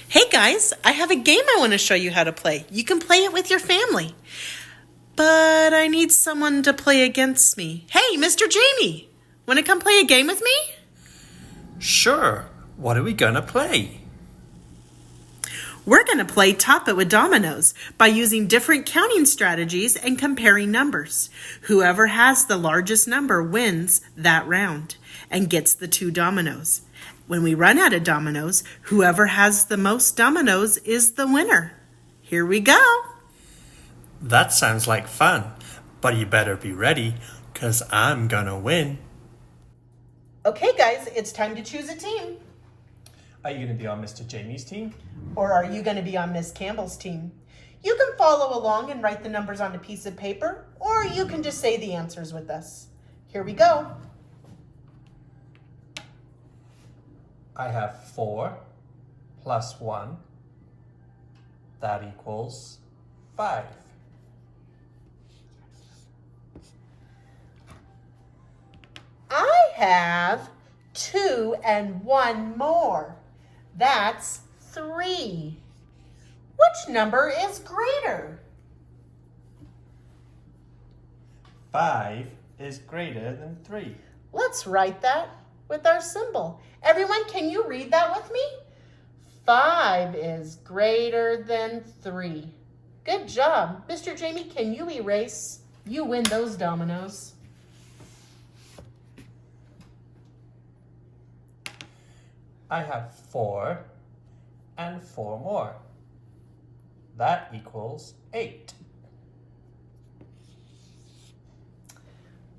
Hey guys, I have a game I want to show you how to play. You can play it with your family. But I need someone to play against me. Hey, Mr. Jamie, want to come play a game with me? Sure. What are we gonna play? We're going to play Top It with Dominoes by using different counting strategies and comparing numbers. Whoever has the largest number wins that round and gets the 2 dominoes. When we run out of dominoes, whoever has the most dominoes is the winner. Here we go. That sounds like fun, but you better be ready, 'cause I'm gonna win. Okay guys, it's time to choose a team. Are you gonna be on Mr. Jamie's team? Or are you going to be on Miss Campbell's team? You can follow along and write the numbers on a piece of paper, or you can just say the answers with us. Here we go. I have 4 plus 1. That equals 5. I have 2 and 1 more. That's 3. Which number is greater? 5 is greater than 3. Let's write that with our symbol. Everyone, can you read that with me? 5 is greater than 3. Good job. Mr. Jamie, can you erase? You win those dominoes. I have 4 and 4 more. That equals 8.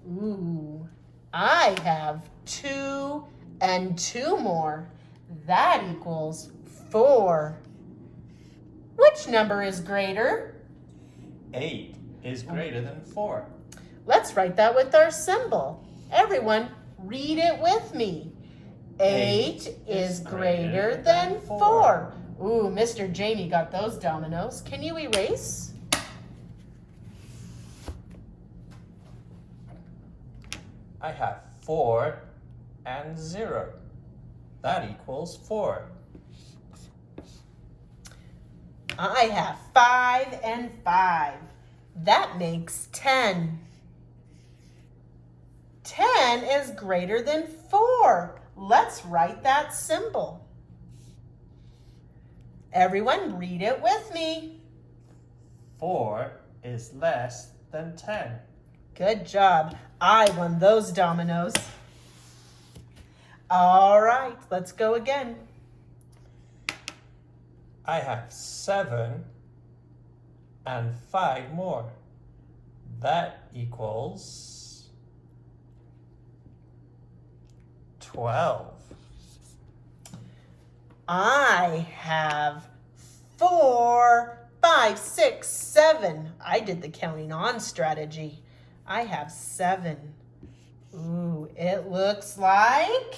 Ooh, I have 2 and 2 more. That equals 4. Which number is greater? 8 is greater than 4. Let's write that with our symbol. Everyone, read it with me. 8 is greater than 4. Ooh, Mr. Jamie got those dominoes. Can you erase? I have 4 and 0. That equals 4. I have 5 and 5. That makes 10. 10 is greater than 4. Let's write that symbol. Everyone, read it with me. 4 is less than 10. Good job. I won those dominoes. All right, let's go again. I have 7 and 5 more. That equals 12. I have 4, 5, 6, 7. I did the counting on strategy. I have 7. Ooh, it looks like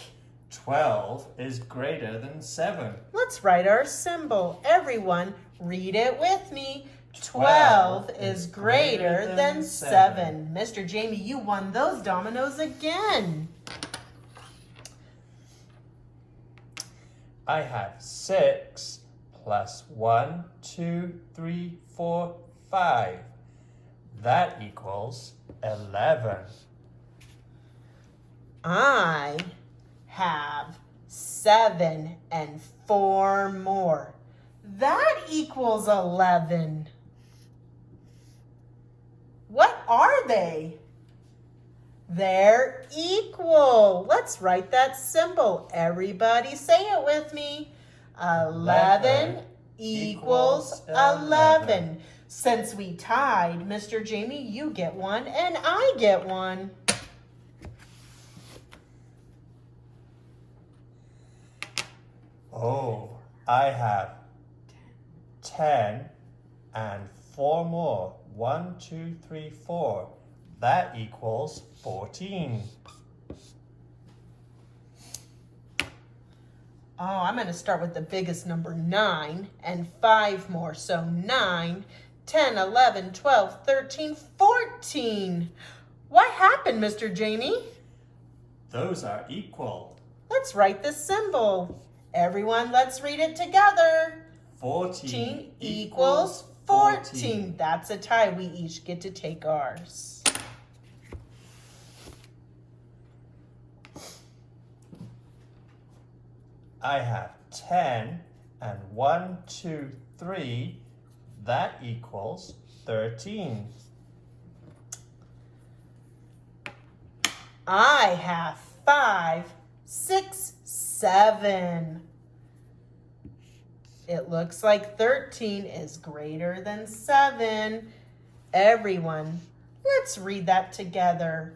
12 is greater than 7. let's write our symbol. Everyone, read it with me. 12 is greater than 7. Mr. Jamie, you won those dominoes again. I have 6 plus 1, 2, 3, 4, 5. That equals 11. I have 7 and 4 more. That equals 11. What are they? They're equal. Let's write that symbol. Everybody say it with me. 11 equals 11. Since we tied, Mr. Jamie, you get 1 and I get 1. Oh, I have 10 and 4 more. 1, 2, 3, 4. That equals 14. Oh, I'm going to start with the biggest number, 9, and 5 more. So 9, 10, 11, 12, 13, 14. What happened, Mr. Jamie? Those are equal. Let's write the symbol. Everyone, let's read it together. 14 equals 14. That's a tie. We each get to take ours. I have 10 and 1, 2, 3. That equals 13. I have 5, 6, 7. It looks like 13 is greater than 7. Everyone, let's read that together.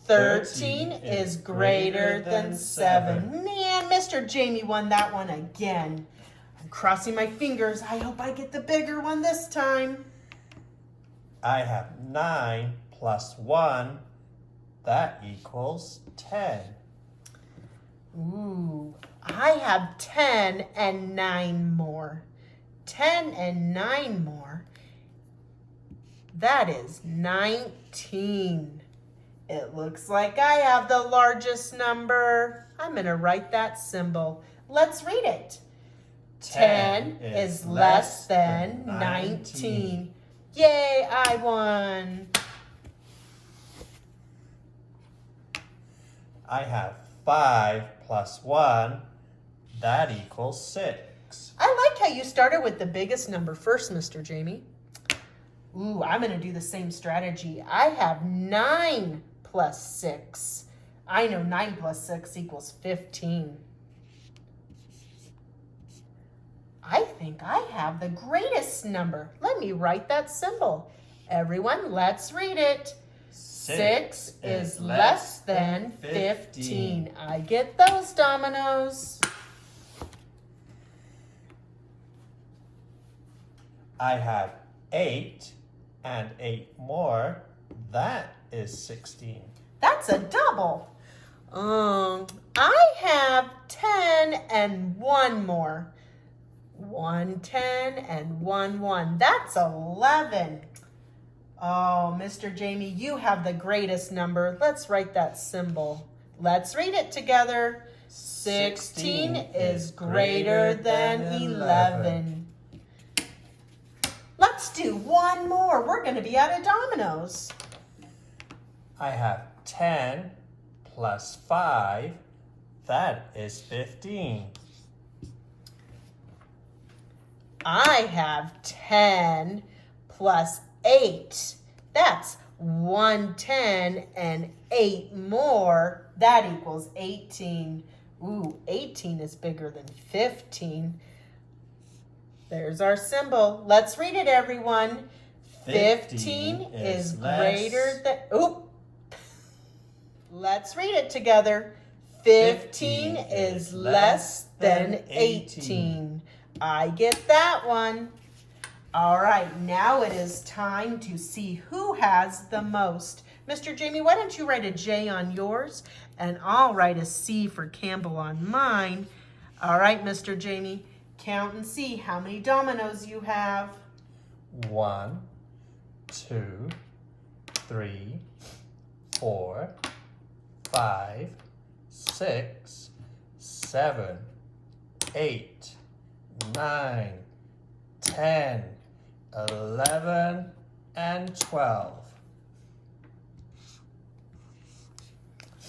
13 is greater than 7. Man, Mr. Jamie won that one again. I'm crossing my fingers. I hope I get the bigger one this time. I have 9 plus 1. That equals 10. Ooh, I have 10 and 9 more. 10 and 9 more. That is 19. It looks like I have the largest number. I'm going to write that symbol. Let's read it. 10 is less than 19. Yay, I won. I have 5 plus 1. That equals 6. I like how you started with the biggest number first, Mr. Jamie. Ooh, I'm going to do the same strategy. I have 9 plus 6. I know 9 plus 6 equals 15. I think I have the greatest number. Let me write that symbol. Everyone, let's read it. 6 is less than 15. I get those, Dominoes. I have 8 and 8 more. That is 16. That's a double. I have 10 and 1 more. 1 10 and 1 1. That's 11. Oh, Mr. Jamie, you have the greatest number. Let's write that symbol. Let's read it together. 16 is greater than 11. Let's do one more. We're going to be out of dominoes. I have 10 plus 5. That is 15. I have 10 plus 8. That's 110 and 8 more. That equals 18. Ooh, 18 is bigger than 15. There's our symbol. Let's read it, everyone. 15 is greater than... Oop. Let's read it together. 15 is less than 18. I get that one. All right, now it is time to see who has the most. Mr. Jamie, why don't you write a J on yours, and I'll write a C for Campbell on mine. All right, Mr. Jamie, count and see how many dominoes you have. 1, 2, 3, 4, 5, 6, 7, 8, 9, 10, 11, and 12.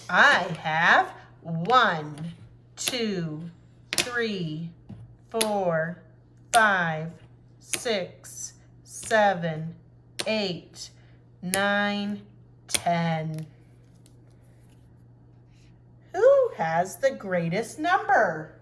I have 1, 2, 3, 4, 5, 6, 7, 8, 9, 10. Who has the greatest number?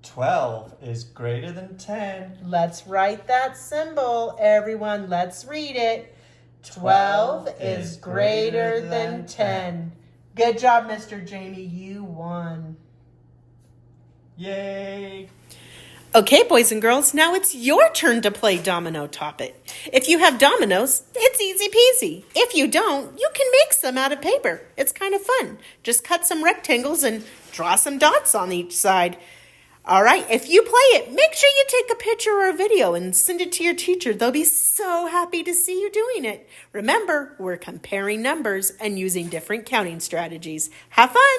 12 is greater than 10. Let's write that symbol, everyone. Let's read it. 12 is greater than 10. Good job, Mr. Jamie. You won. Yay! Okay, boys and girls, now it's your turn to play Domino Top It. If you have dominoes, it's easy peasy. If you don't, you can make some out of paper. It's kind of fun. Just cut some rectangles and draw some dots on each side. All right, if you play it, make sure you take a picture or a video and send it to your teacher. They'll be so happy to see you doing it. Remember, we're comparing numbers and using different counting strategies. Have fun!